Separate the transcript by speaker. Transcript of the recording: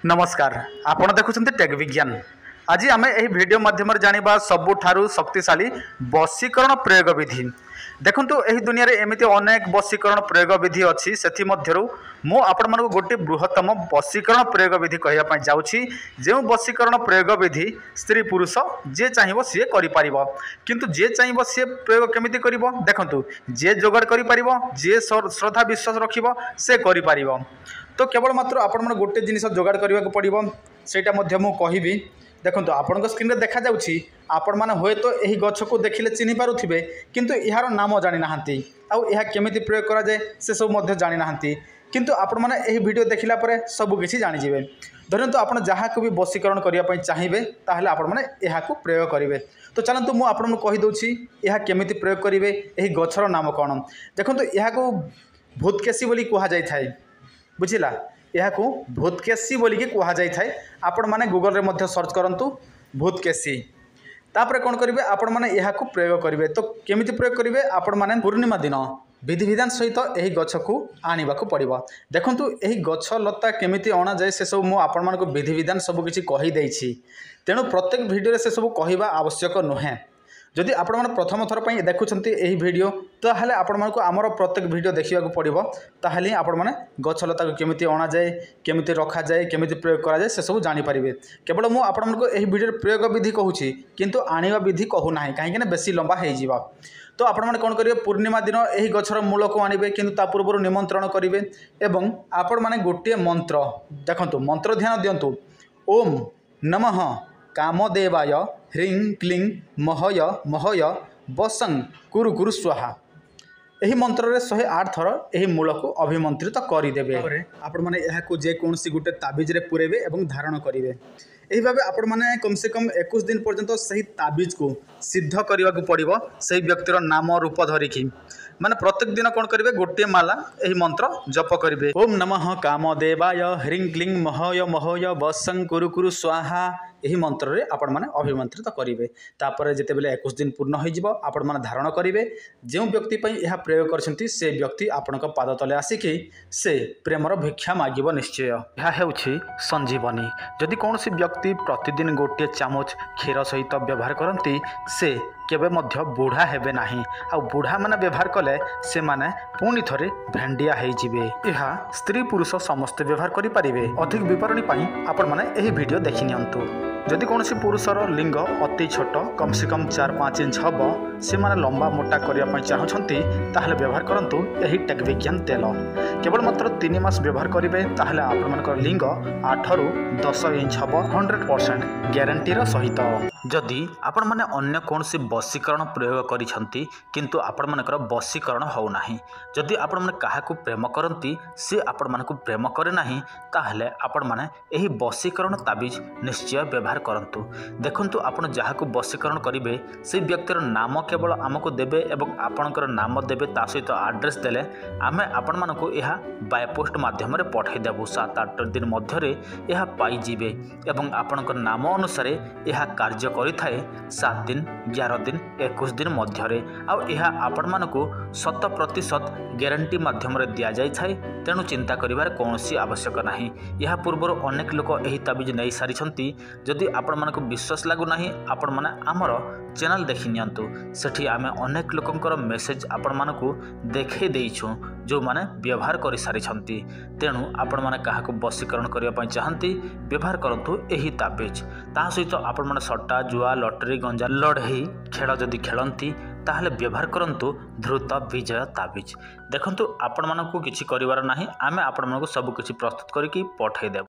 Speaker 1: नमस्कार आपण देखुछन्ते टेक विज्ञान। आज आम यह वीडियो माध्यम जानिबा सबुठारु शक्तिशाली वशीकरण प्रयोग विधि। देखंतु एही दुनिया रे एमिति अनेक वशीकरण प्रयोग विधि अछि, सेथि मध्यरु मो आपण मानको गोटे बृहत्तम वशीकरण प्रयोग विधि कहया पई जाउछि। जेउ वशीकरण प्रयोग विधि स्त्री पुरुष जे चाहिबो से करि पारिबो, किंतु जे चाहिबो से प्रयोग केमिति करिवो देखंतु जे जोगाड़ करि पारिबो, जे श्रद्धा विश्वास रखिबो से करि पारिबो। तो केवल मात्र आपण मन गोटे जिनिस जोगाड़ करबा को पड़िबो, सेटा मध्य मु कहिबी। देखंतु आपण स्क्रीन रे देखा जाउछि, आपण माने होय तो एही गछ को देखिले चिन्हि पारुथिबे, किंतु इहार नाम जानि नाहंती आउ इहा केमिति प्रयोग करा जाय से सब मध्य जानि नाहंती, किंतु आपण माने एही वीडियो देखिला परे सब किछि जानि जिवे। धरंतु आपण जहा को भी वशीकरण करिया पई चाहिबे ताहले आपण माने एहा को प्रयोग करिवे। तो चलंतु मु आपण कहि दउछि एहा केमिति प्रयोग करिवे, एही गछर नाम कोन। देखंतु एहा को भूतकेशी बोली कुहा जाय थाए, बुझिला। यह को भूतकेशी बोलिकी कह जाए। आपण माने गूगल रे मध्य सर्च करंतु भूतकेशी, तापर कौन करेंगे आपण माने यह को प्रयोग करेंगे। तो केमिति प्रयोग करेंगे आपण माने पूर्णिमा दिन विधि विधान सहित यही गछ को आनिबा को पड़िबो। देखंतु यही गछ लता केमिति अणा जाए से सब मु आपण मानको विधि विधान सब किछि कहि दैछि, तेणु प्रत्येक वीडियो रे से सब कहिबा आवश्यक नुहे। जदि आपण माने प्रथम थर पई देखुछन्ती एही वीडियो, ताहले आपण मानको हमर प्रत्येक वीडियो देखिबा को पड़िबो, ताहले आपण माने गछ लता को केमिति अणा जाए, केमिति रखा जाए, केमिति प्रयोग करा जाए से सब जानि परिबे। केवल मु आपण मानको एही वीडियो प्रयोग विधि कहूछि, किंतु आनिबा विधि कहू नाही, काहे कि बेसी लंबा हे जिवो। तो आपण माने कोन करिवे, पूर्णिमा दिन एही गछर मूल को आनिबे, किंतु ता पूर्व निमंत्रण करिवे एवं आपण माने गोटे मंत्र देखंतु, मंत्र ध्यान दियंतु। ओम नमः कामदेवाय ह्रीं क्लीं महय महय वसं कुरु कुरु स्वाहा। यही मंत्र रे 108 थर यही मूल को अभिमंत्रित करदेवे। आपण माने यह को जे कोनसी गोटे ताबिज रे पुरेबे एवं धारण करिवे। एही भाबे आपण माने कम से कम 21 दिन पर्यंत सही ताबिज को सिद्ध करबा को पड़िबो, सही व्यक्तिर नाम रूप धरिकी। माने प्रत्येक दिन कौन करेंगे, गोटे माला यही मंत्र जप करेंगे। ओम नमः कामदेवाय ह्रीं क्लीं महय महय वसं कुरु कुरु स्वाहा। यही मंत्र रे आपण माने अभिमंत्रित करेंगे। तापर जेते बेले 21 दिन पूर्ण हो जिवो, आपण माने धारण करेंगे। जो व्यक्ति पई यह प्रयोग करछंती से व्यक्ति आपणक पाद तले आसिकी से प्रेमर भिक्षा मागिबो निश्चय। यह हेउछि संजीवनी। जदि कौनसी व्यक्ति प्रतिदिन गोटे चामच क्षीर सहित व्यवहार करती से केबे मध्य बुढ़ा हेबे नाही। आ बुढ़ा माने व्यवहार कले से माने पुणी थरे भेंडिया हे जिवे। यह स्त्री पुरुष समस्त व्यवहार करि परिबे। अधिक विवरणी पई आपण माने एही वीडियो देखि नियंतु। जदि कौनसी पुरुषर लिंग अति छोट कम से कम 4-5 इंच हम से माने लंबा मोटा करने चाहते ताहले व्यवहार करंतु एही टेक विज्ञान तेल। केवल मात्र 3 मास व्यवहार करेंगे ताहले आपण लिंग 8 ରୁ 10 इंच हम 100% ग्यारंटीर सहित। जदि आपण माने अन्य कौनसी वशीकरण प्रयोग करिसंती किंतु आपण मानकर वशीकरण हो नाही, जदि आपण माने काहाकू प्रेम करंती से आपण मानकू प्रेम करे नाही, ताहले आपण माने एही वशीकरण ताबिज निश्चय व्यवहार करंतु। देखंतु आपण जहाकू वशीकरण करिवे से व्यक्तिर नाम केवल आमको देबे एवं आपणकर नाम देबे, ता सहित एड्रेस देले आमे आपण मानकू यह बाय पोस्ट माध्यम रे पठाई देबु। 7-8 दिन मध्यरे यह पाई जिवे एवं आपणकर नाम अनुसार यह कार्य करिथाए 7 दिन 11 दिन 21 दिन मध्यरे। आ यह आपण मानकू 100% ग्यारंटी माध्यम रे दिया जाय थाए, तेणु चिंता करिवार कोनोसी आवश्यक नाही। यह पूर्व अनेक लोक एही ताबिज नै सारिछंती। जदि आपण मानकू विश्वास लागु नाही, आपण माने हमर चैनल देखि नियंतु। सेठी आमे अनेक लोकंकर मेसेज आपण मानकू देखै देइछु जो माने व्यवहार करि सारिछंती। तेणु आपण माने काहाकू वशीकरण करिया पई चाहंती व्यवहार करंतु एही ताबिज। ता सहित आपण माने सट्टा जुआ लॉटरी गंजा लड़ई खेल जदि खेलंती ताहले व्यवहार करंतु ध्रुत विजय ताबिज। देखंतु आपण मानकू किछि करिवार नाही, आमे आपण मानकू सब किछि प्रस्तुत करिकि पठाई देब।